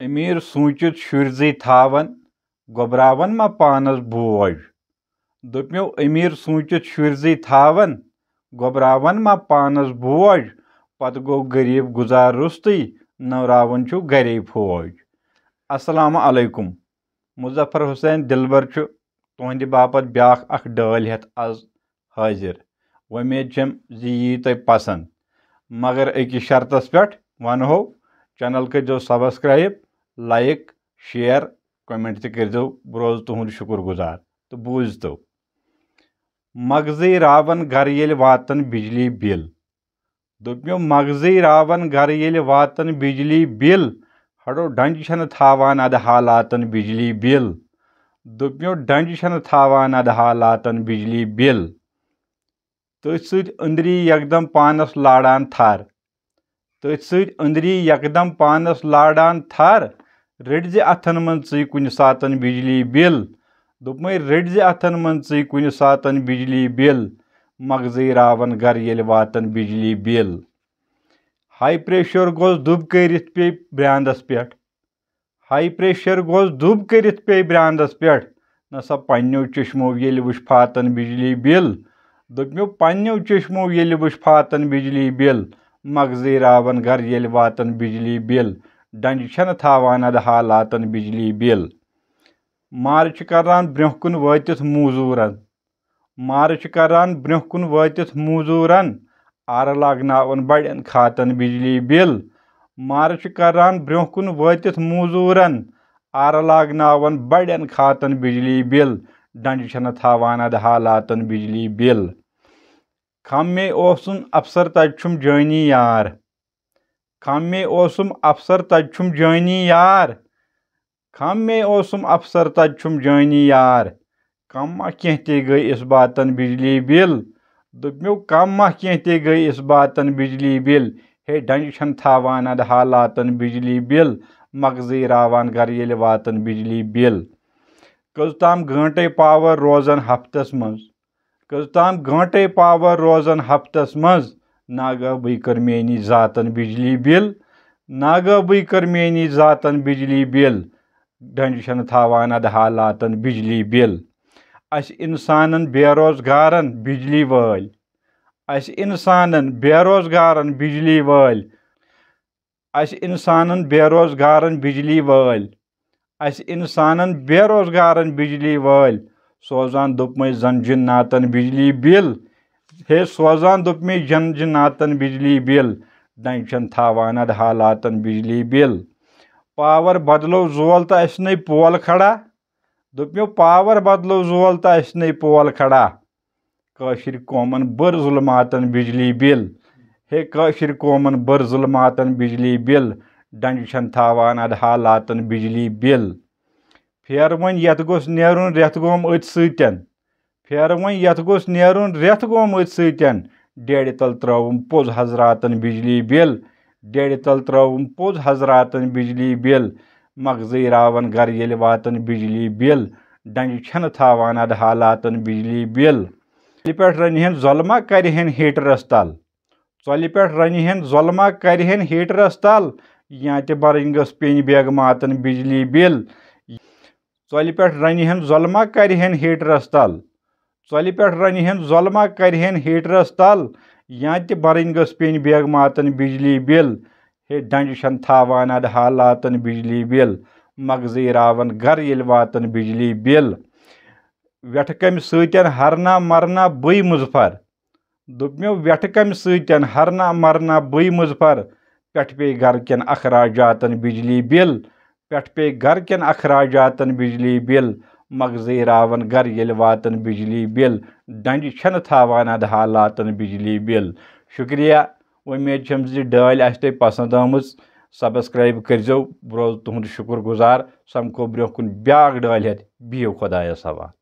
अमीर सूचित शुरजी थावन गोबरावन मा पानस बोझ। दोप्यो अमीर सूचित शुरजी थावन गोबरावन मा पानस बोझ। पत गो गरीब गुजार रुस्तई नवरावन छु गरे फौज। अस्सलाम अलैकुम। मुजफ्फर हुसैन दिलबर छु तुहंदि बापत ब्याख अख डाल हेत आज हाजिर। उम्मीद छम जी यी तय पसंद, मगर अकिस शर्तस पेट वनहो चैनल करो सब्सक्राइब, लाइक, शेयर, कमेंट तकरजो। बह रोज तुहद शुक्र गुजार। तो बूझ तो मगजई रावन घर येल वातन बिजली बिल। दोप्यो मगजई रावन घर येल वातन बिजली बिल। हड़ो डंज छन थावान अद हालातन बिजली बिल। दोप्यो डंज छन थावान अद हालातन बिजली बिल। तथ सत अंदरी यकदम पानस लाड़ान थर। तथ सत अंदरी यकदम पानस लाड़ान थर। रटज अथन मन च कुन सातन बिजली बिल। दोपमे रटज अथन मन च कुन सातन बिजली बिल। मगजई रावन घर येल वातन बिजली बिल। हाई प्रेशर गोस दुब करित पे ब्रांदस पेट। हाई प्रेशर गोस दुब करित पे ब्रांदस पेट। नसा पन्नो चश्मो येल वुछ फातन बिजली बिल। दोपम्यो पन्नो चश्मो येल वुछ फातन बिजली बिल। मगजई रावन घर येल वातन बिजली बिल। डंज छन थावान अद हालातन बिजली बिल। मार्च करान ब्रोह कुन वातिथ मजूरन। मार्च करान ब्रोह कुन वातिथ मजूरन। आर लागनावन बड़न खातन बिजली बिल। मार्च करान ब्रोह कुन वातिथ मजूरन। आर लागनावन बड़न खातन बिजली बिल। डंज छन थावान अद हालातन बिजली बिल। खम में ओसुन अफसर तजुम जानी यार। खम में ओसुम अफसर तजुम जानी यार। खम में ओसुम अफसर तजुम जानी यार। कम मा कहते गई इस बातन बिजली बिल। दोप्यो कम मा कहते गई इस बातन बिजली बिल। हे डंज छन थावान अद हालातन बिजली बिल। मगजई रावान घर येल वातन बिजली बिल। कजताम घंटे पावर रोजन हफ्तस मज। कजताम घंटे पावर रोजन हफ्तस मज। नागबई कर मेनी जातन बिजली बिल। नागबई कर मेनी जातन बिजली बिल। डंज छन थावान अद हालातन बिजली बिल। अस इंसानन बेरोजगारन बिजली वाल। अस इंसानन बेरोजगारन बिजली वाल। अस इंसानन बेरोजगारन बिजली वाल। अस इंसानन बेरोजगारन बिजली वाल। सोजान दोपमे जन जिन्नातन बिजली बिल। हे सोजान दोपमे जन जिन्नातन बिजली बिल। डंज छन थावान अद हालातन बिजली बिल। पावर बदलो जोल तो अस नहीं पोल खड़ा। दोप्यो पावर बदलो जोल तो अस नहीं पोल खड़ा। काशिर कौमन बर जुल्मातन बिजली बिल। हे काशिर कौमन बर जुल्मातन बिजली बिल। डंज छन थावान अद हालातन बिजली बिल। फेर वन यत गोस नेरुन रेत गोम अत सतन। फेर वन यत गोस नेरुन रेत गोम अत सतन। डेड़ तल त्रवुम पोज हजरातन बिजली बिल। डेड़ तल त्रवुम पोज हजरातन बिजली बिल। मगजई रावन घर येल वातन बिजली बिल। डंज छन थावान अद हालातन बिजली बिल। चलि पे रनहन जुल्मा करहन हीटरस तल। चलि पे रनहन जुल्मा करहन हीटरस तल। या ते बरंगस पेन बेगमातन बिजली बिल। चलि पे रनहन जुल्मा करहन हीटरस तल। चलि पे रनहन जुल्मा करहन हीटरस तल। या ते बरंगस पेन बेगमातन बिजली बिल। हे डंज छन थावान अद हालातन बिजली बिल। मगजई रावन घर येल वातन बिजली बिल। वेठ कम सतन हरना मरना बई मुजफर। दोप्यो वेठ कम सतन हरना मरना बई मुजफर। पेठ पे घर केन अखराजातन बिजली बिल। पेठ पे घर केन अखराजातन बिजली बिल। मगजई रावन घर येल वातन बिजली बिल। डंज छन थावान अद हालातन बिजली बिल। शुक्रिया। उम्मीद छम जी डाल आस तय पसंद आमज। सब्सक्राइब करजो। बह रोज तुहद शुक्र गुजार। समको ब्रोह कुन ब्याक डाल हेत। बियो खुदायस हवाल।